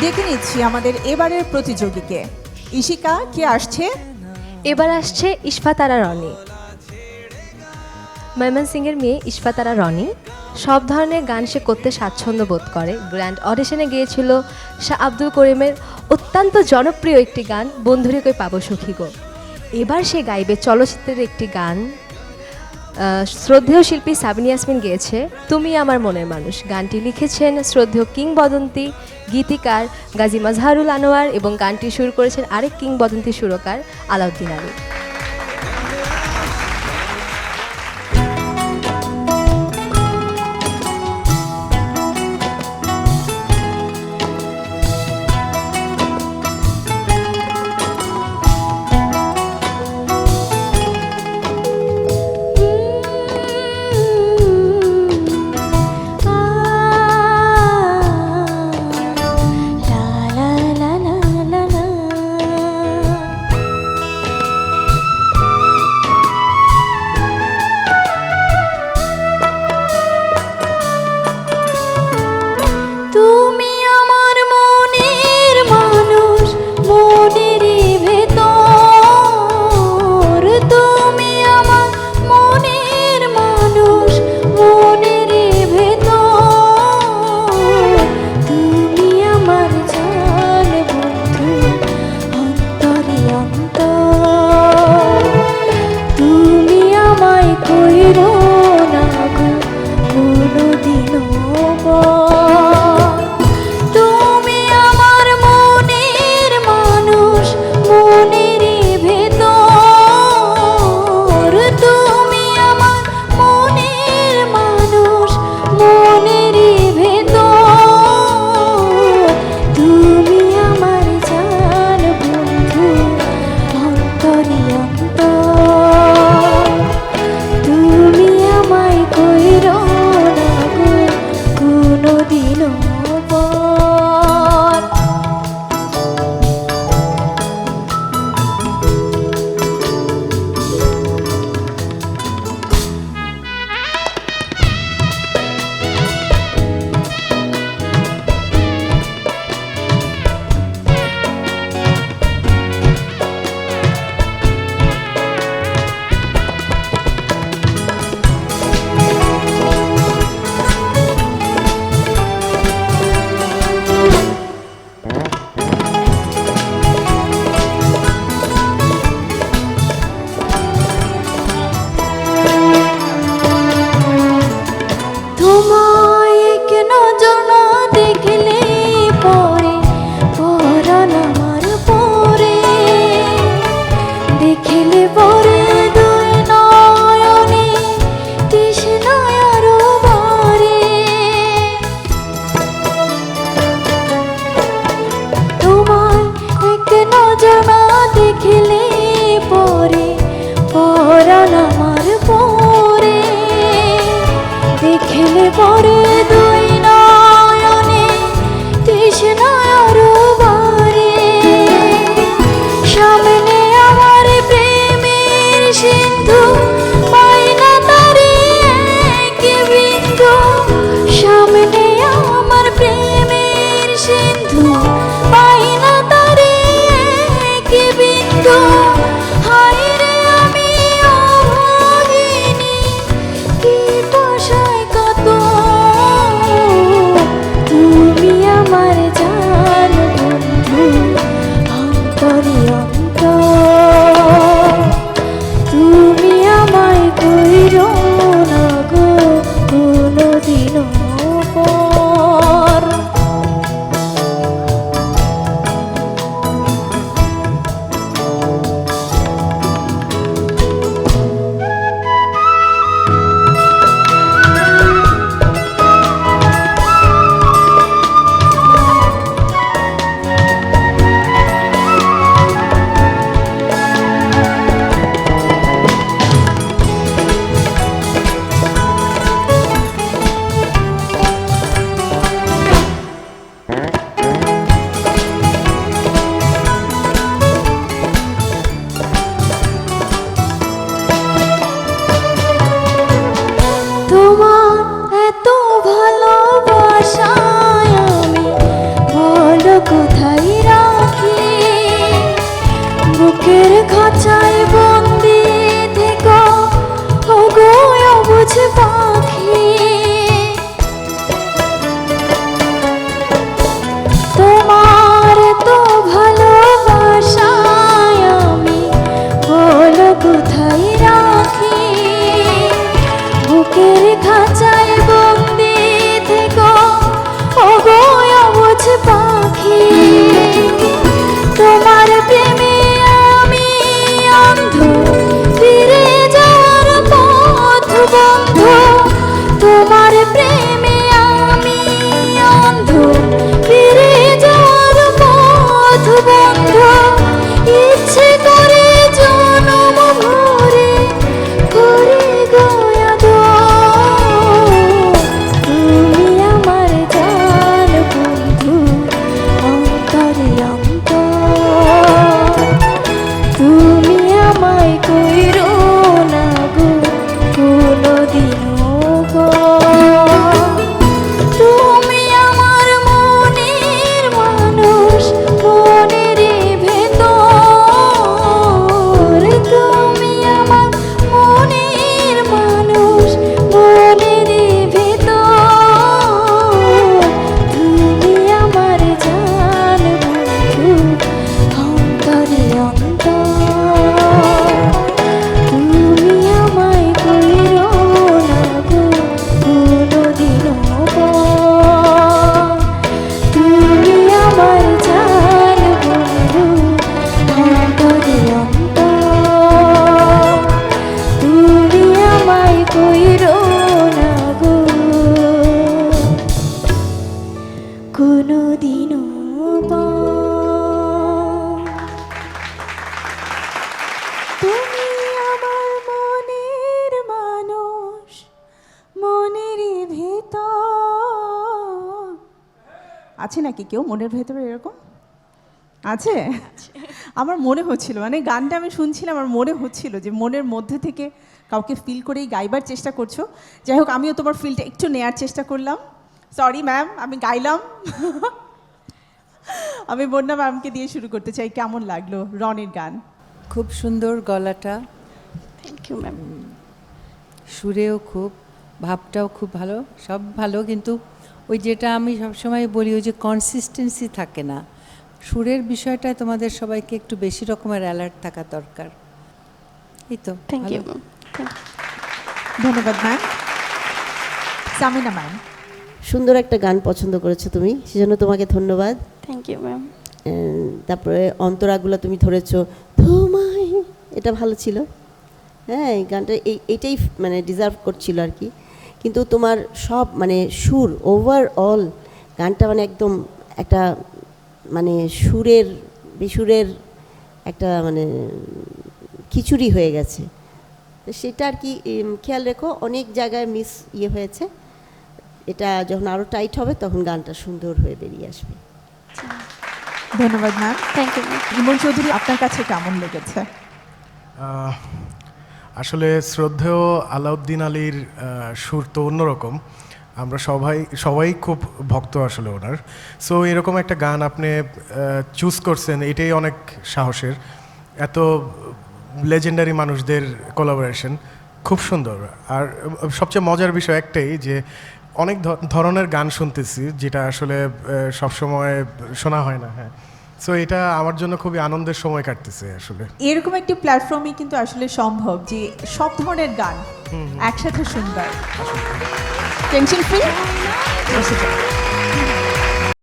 ডেকে নিচ্ছি আমাদের এবারের প্রতিযোগীকে। ইশিকা, কে আসছে? এবার আসছে ইশফাতারা রনি। ময়মনসিংহের মেয়ে ইশফাতারা রনি সব ধরনের গান সে করতে স্বাচ্ছন্দ্য বোধ করে। গ্র্যান্ড অডিশনে গিয়েছিল শাহ আব্দুল করিমের অত্যন্ত জনপ্রিয় একটি গান বন্ধুরে কই পাবো সখী গো। এবার সে গাইবে চলচ্চিত্রের একটি গান। শ্রদ্ধেয় শিল্পী সাবিনা ইয়াসমিন গেয়েছে তুমি আমার মনের মানুষ। গানটি লিখেছেন শ্রদ্ধেয় কিংবদন্তি গীতিকার গাজী মাজহারুল আনোয়ার এবং গানটি সুর করেছেন আরেক কিংবদন্তি সুরকার আলাউদ্দিন আলী। কোথায় রাখি, বুকের খাঁচায় বন্দি থেকো ওগো অবুঝ পাখি। তোমার তো ভালোবাসায় আমি বলো কোথায় রাখি, বুকের খাঁচায় বন্দি থেকো ওগো অবুঝ পাখি। তোমার প্রেমে আমি অন্ধ, ফিরে যাওয়ার পথ বন্ধ। তোমার প্রেমে আমি অন্ধ, ফিরে যাওয়ার পথ বন্ধ। ইচ্ছে করে জনম ভরে করে গয়া দো, তুমি আমার জান বন্ধু অন্তরে অন্তর। তুমি আমায় কইরো না গো কোনদিনও গো। তুমি আমার মনের মানুষ, মনের ভেতর। তুমি আমার মনের মানুষ, মনের ভেতর। তুমি আমার জান বন্ধু অন্তরে অন্তর। তুমি আমায় কইরো না গো কোনদিনও পর। তুমি আমার জান বন্ধু অন্তরে অন্তর। তুমি আমায় কইরো না গো কোনদিনও পর। তুমি আমার মনের মানুষ, মনের ভেতর। আছে নাকি কেউ মনের ভেতরে এরকম আছে? আমার মনে হচ্ছিল, মানে গানটা আমি শুনছিলাম, আমার মনে হচ্ছিল যে মনের মধ্যে থেকে কাউকে ফিল করেই গাইবার চেষ্টা করছো। যাই হোক, আমিও তোমার ফিলটা একটু নেয়ার চেষ্টা করলাম। সরি ম্যাম, আমি গাইলাম। আমি বন্যা ম্যামকে দিয়ে শুরু করতে চাই। কেমন লাগলো রনির গান? খুব সুন্দর গলাটা, থ্যাংক ইউ ম্যাম। সুরেও খুব, ভাবটাও খুব ভালো, সব ভালো, কিন্তু ওই যেটা আমি সবসময় বলি, ওই যে কনসিস্টেন্সি থাকে না সুরের বিষয়টায়। তোমাদের সবাইকে একটু বেশি রকমের অ্যালার্ট থাকা দরকার। এই তো, থ্যাংক ইউ ভালো। ম্যাম। ধন্যবাদ ম্যাম। সামিনা ম্যাম, সুন্দর একটা গান পছন্দ করেছো তুমি, সেজন্য তোমাকে ধন্যবাদ। Thank you ma'am. তারপরে অন্তরাগুলো তুমি ধরেছো, তোমায়, এটা ভালো ছিল। হ্যাঁ, এই গানটা এইটাই মানে ডিজার্ভ করছিল আর কি। কিন্তু তোমার সব মানে সুর, ওভারঅল গানটা মানে একদম একটা মানে সুরের বেসুরের একটা মানে খিচুড়ি হয়ে গেছে। তো সেটা আর কি খেয়াল রেখো, অনেক জায়গায় মিস হয়েছে। এটা যখন আরও টাইট হবে তখন গানটা সুন্দর হয়ে বেরিয়ে আসবে। ধন্যবাদ ma'am. Thank you ma'am. Emon Chowdhury, আপনার কাছে কেমন লেগেছে? আসলে শ্রদ্ধেয় আলাউদ্দিন আলীর সুর তো অন্যরকম। আমরা সবাই খুব ভক্ত আসলে ওনার। সো এরকম একটা গান আপনি চুজ করছেন, এটাই অনেক সাহসের। এত লেজেন্ডারি মানুষদের কোলাবোরেশন খুব সুন্দর। আর সবচেয়ে মজার বিষয় একটাই যে অনেক ধরনের গান শুনতেছি, যেটা আসলে সবসময় শোনা হয় না। হ্যাঁ, সো এটা আমার জন্য খুবই আনন্দের সময় কাটতেছে আসলে। এরকম একটি প্ল্যাটফর্মে কিন্তু আসলে সম্ভব যে সব ধরনের গান একসাথে শুনবার। Tension free.